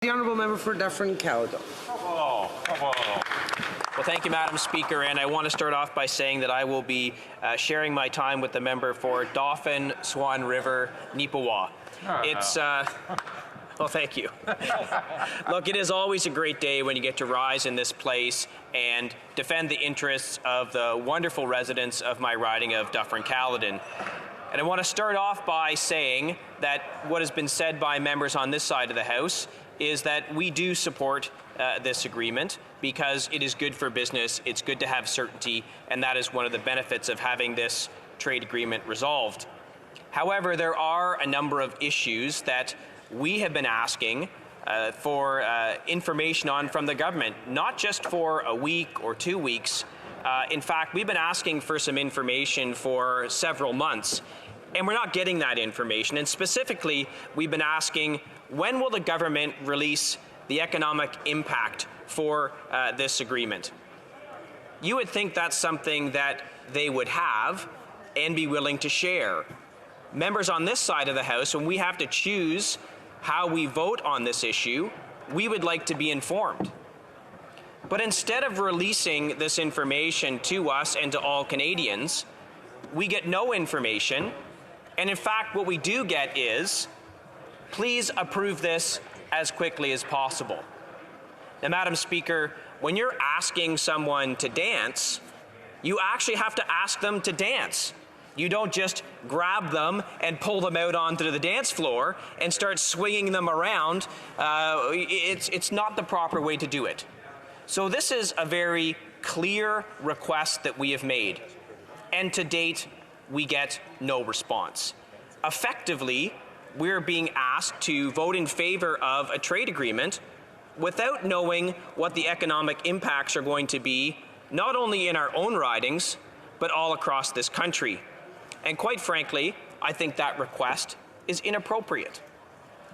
The honourable member for Dufferin-Caledon. Well, thank you, Madam Speaker, and I want to start off by saying that I will be sharing my time with the member for Dauphin, Swan River, Neepawa. It's well, thank you. Look, it is always a great day when you get to rise in this place and defend the interests of the wonderful residents of my riding of Dufferin-Caledon. And I want to start off by saying that what has been said by members on this side of the House is that we do support this agreement because it is good for business, it's good to have certainty, and that is one of the benefits of having this trade agreement resolved. However, there are a number of issues that we have been asking for information on from the government, not just for a week or 2 weeks. In fact, we've been asking for some information for several months, and we're not getting that information. And specifically, we've been asking, when will the government release the economic impact for this agreement? You would think that's something that they would have and be willing to share. Members on this side of the House, when we have to choose how we vote on this issue, we would like to be informed. But instead of releasing this information to us and to all Canadians, we get no information. And in fact, what we do get is, please approve this as quickly as possible. Now, Madam Speaker, when you're asking someone to dance, you actually have to ask them to dance. You don't just grab them and pull them out onto the dance floor and start swinging them around. It's not the proper way to do it. So this is a very clear request that we have made. And to date, we get no response. Effectively, we're being asked to vote in favour of a trade agreement without knowing what the economic impacts are going to be, not only in our own ridings, but all across this country. And quite frankly, I think that request is inappropriate.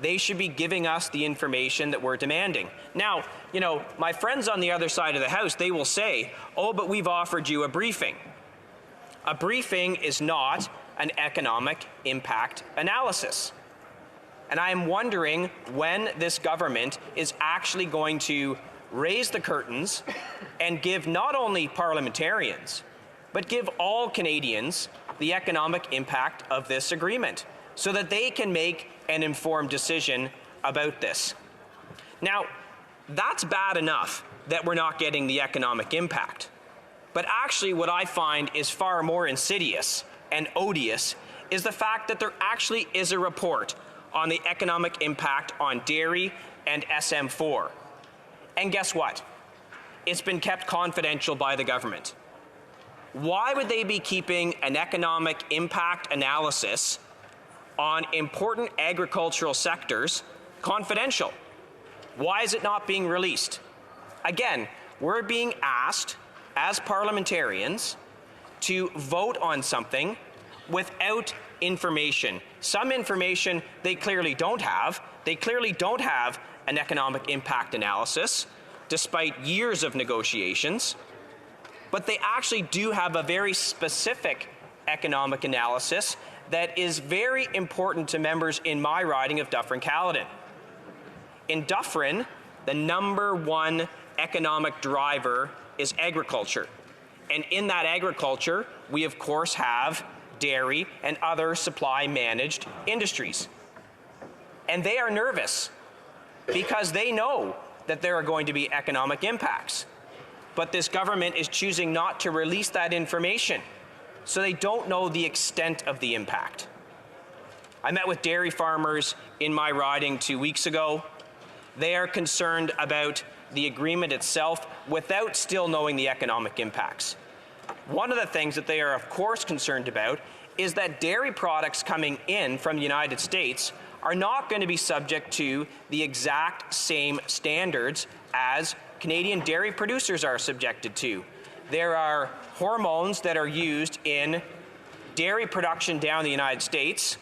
They should be giving us the information that we're demanding. Now, you know, my friends on the other side of the House, they will say, oh, but we've offered you a briefing. A briefing is not an economic impact analysis. And I am wondering when this government is actually going to raise the curtains and give not only parliamentarians, but give all Canadians the economic impact of this agreement so that they can make an informed decision about this. Now, that's bad enough that we're not getting the economic impact. But actually what I find is far more insidious and odious is the fact that there actually is a report on the economic impact on dairy and SM4. And guess what? It's been kept confidential by the government. Why would they be keeping an economic impact analysis on important agricultural sectors confidential? Why is it not being released? Again, we're being asked as parliamentarians to vote on something without information. Some information they clearly don't have. They clearly don't have an economic impact analysis, despite years of negotiations. But they actually do have a very specific economic analysis that is very important to members in my riding of Dufferin-Caledon. In Dufferin, the #1 economic driver is agriculture. And in that agriculture, we of course have dairy and other supply-managed industries. And they are nervous because they know that there are going to be economic impacts. But this government is choosing not to release that information, so they don't know the extent of the impact. I met with dairy farmers in my riding 2 weeks ago. They are concerned about the agreement itself without still knowing the economic impacts. One of the things that they are of course concerned about is that dairy products coming in from the United States are not going to be subject to the exact same standards as Canadian dairy producers are subjected to. There are hormones that are used in dairy production down in the United States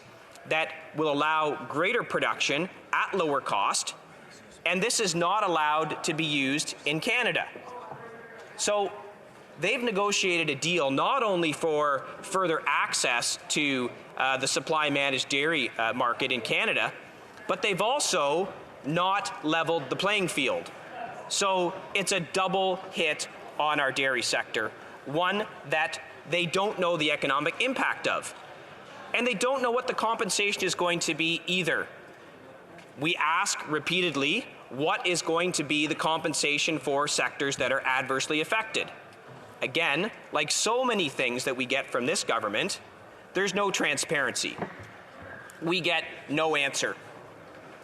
that will allow greater production at lower cost, and this is not allowed to be used in Canada. So they've negotiated a deal not only for further access to the supply-managed dairy market in Canada, but they've also not leveled the playing field. So it's a double hit on our dairy sector, one that they don't know the economic impact of. And they don't know what the compensation is going to be either. We ask repeatedly, what is going to be the compensation for sectors that are adversely affected? Again, like so many things that we get from this government, there's no transparency. We get no answer.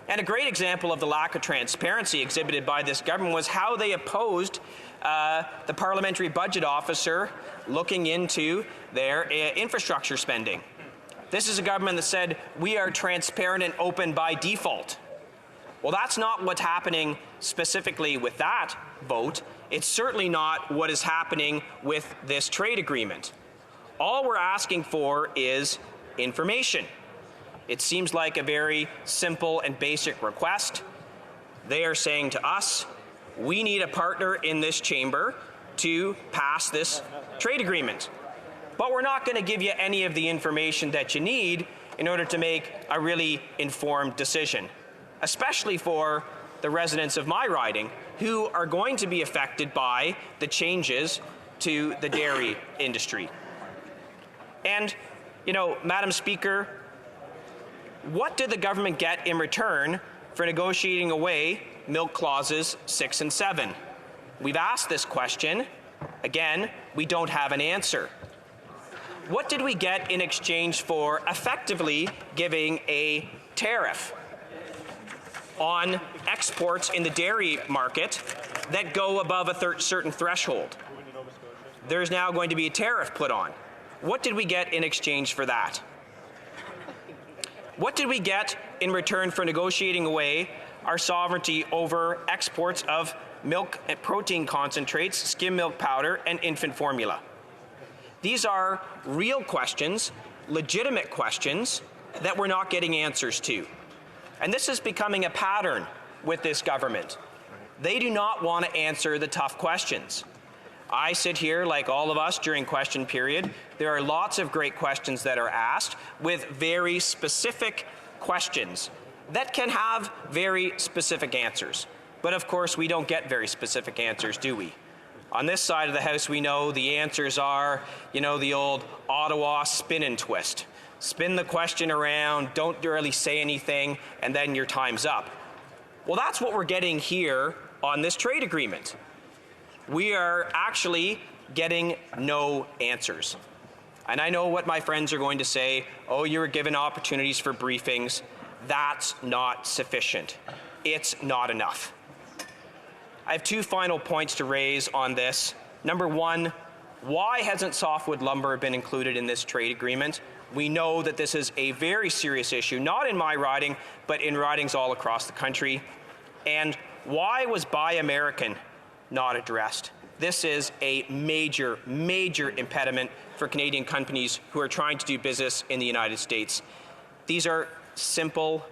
And a great example of the lack of transparency exhibited by this government was how they opposed the parliamentary budget officer looking into their infrastructure spending. This is a government that said, we are transparent and open by default. Well, that's not what's happening specifically with that vote. It's certainly not what is happening with this trade agreement. All we're asking for is information. It seems like a very simple and basic request. They are saying to us, we need a partner in this chamber to pass this trade agreement. But we're not going to give you any of the information that you need in order to make a really informed decision, especially for the residents of my riding who are going to be affected by the changes to the dairy industry. And, you know, Madam Speaker, what did the government get in return for negotiating away milk clauses 6 and 7? We've asked this question. Again, we don't have an answer. What did we get in exchange for effectively giving a tariff on exports in the dairy market that go above a certain threshold? There's now going to be a tariff put on. What did we get in exchange for that? What did we get in return for negotiating away our sovereignty over exports of milk and protein concentrates, skim milk powder, and infant formula? These are real questions, legitimate questions, that we're not getting answers to. And this is becoming a pattern with this government. They do not want to answer the tough questions. I sit here, like all of us, during question period. There are lots of great questions that are asked with very specific questions that can have very specific answers. But of course, we don't get very specific answers, do we? On this side of the House, we know the answers are, you know, the old Ottawa spin and twist. Spin the question around, don't really say anything, and then your time's up. Well, that's what we're getting here on this trade agreement. We are actually getting no answers. And I know what my friends are going to say, oh, you were given opportunities for briefings. That's not sufficient. It's not enough. I have two final points to raise on this. Number one, why hasn't softwood lumber been included in this trade agreement? We know that this is a very serious issue, not in my riding, but in ridings all across the country. And why was Buy American not addressed? This is a major, major impediment for Canadian companies who are trying to do business in the United States. These are simple,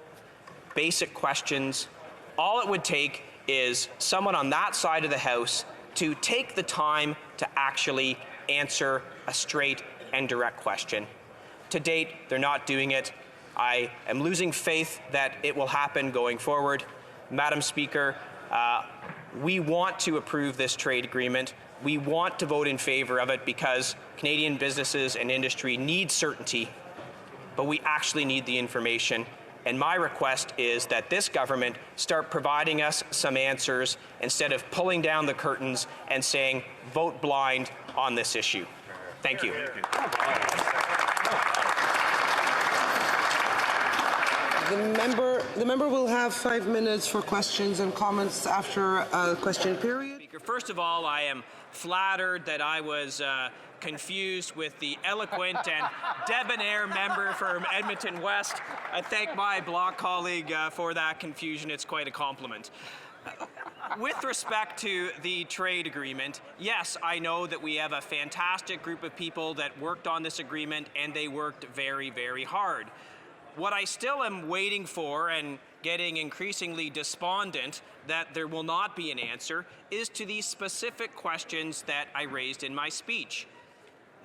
basic questions. All it would take is someone on that side of the House to take the time to actually answer a straight and direct question. To date, they're not doing it. I am losing faith that it will happen going forward. Madam Speaker, we want to approve this trade agreement. We want to vote in favour of it because Canadian businesses and industry need certainty, but we actually need the information. And my request is that this government start providing us some answers instead of pulling down the curtains and saying, vote blind on this issue. Thank you. The member will have 5 minutes for questions and comments after a question period. First of all, I am flattered that I was confused with the eloquent and debonair member from Edmonton West. I thank my bloc colleague for that confusion. It's quite a compliment. With respect to the trade agreement, yes, I know that we have a fantastic group of people that worked on this agreement, and they worked very, very hard. What I still am waiting for and getting increasingly despondent that there will not be an answer is to these specific questions that I raised in my speech.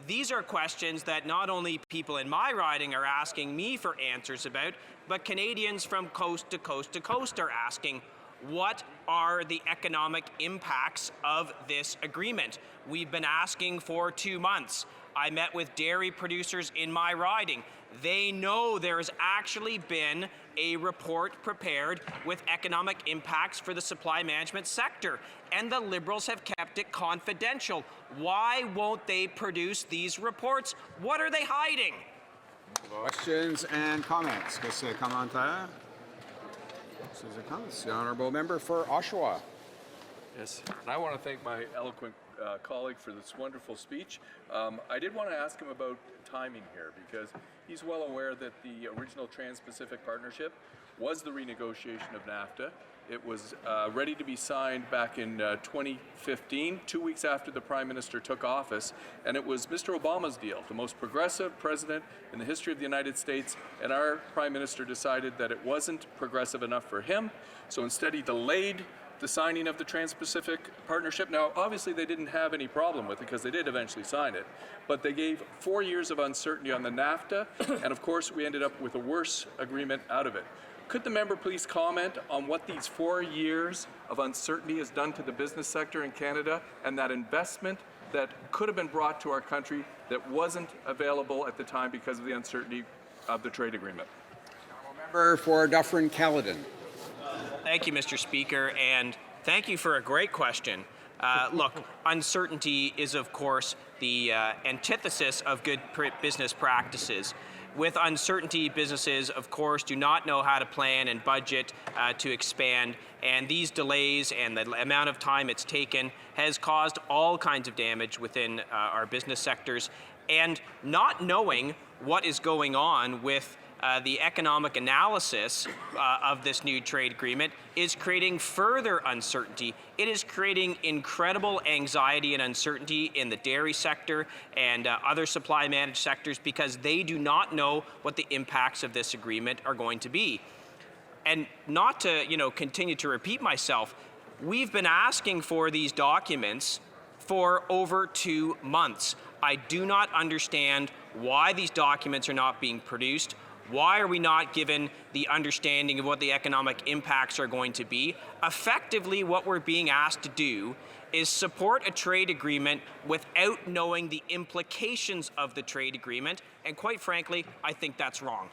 These are questions that not only people in my riding are asking me for answers about, but Canadians from coast to coast to coast are asking, what are the economic impacts of this agreement? We've been asking for 2 months. I met with dairy producers in my riding. They know there has actually been a report prepared with economic impacts for the supply management sector, and the Liberals have kept it confidential. Why won't they produce these reports? What are they hiding? Questions and comments. Commentaires. The Honourable Member for Oshawa. Yes, and I want to thank my eloquent colleague for this wonderful speech. I did want to ask him about timing here, because he's well aware that the original Trans-Pacific Partnership was the renegotiation of NAFTA. It was ready to be signed back in 2015, 2 weeks after the Prime Minister took office, and it was Mr. Obama's deal, the most progressive president in the history of the United States, and our Prime Minister decided that it wasn't progressive enough for him, so instead he delayed the signing of the Trans-Pacific Partnership. Now, obviously they didn't have any problem with it because they did eventually sign it, but they gave 4 years of uncertainty on the NAFTA, and of course we ended up with a worse agreement out of it. Could the member please comment on what these 4 years of uncertainty has done to the business sector in Canada, and that investment that could have been brought to our country that wasn't available at the time because of the uncertainty of the trade agreement? Member for Dufferin-Caledon. Thank you, Mr. Speaker, and thank you for a great question. Look, uncertainty is, of course, the antithesis of good business practices. With uncertainty, businesses, of course, do not know how to plan and budget to expand, and these delays and the amount of time it's taken has caused all kinds of damage within our business sectors. And not knowing what is going on with the economic analysis of this new trade agreement is creating further uncertainty. It is creating incredible anxiety and uncertainty in the dairy sector and other supply managed sectors, because they do not know what the impacts of this agreement are going to be. And not to, continue to repeat myself, we've been asking for these documents for over 2 months. I do not understand why these documents are not being produced. Why are we not given the understanding of what the economic impacts are going to be? Effectively, what we're being asked to do is support a trade agreement without knowing the implications of the trade agreement, and quite frankly, I think that's wrong.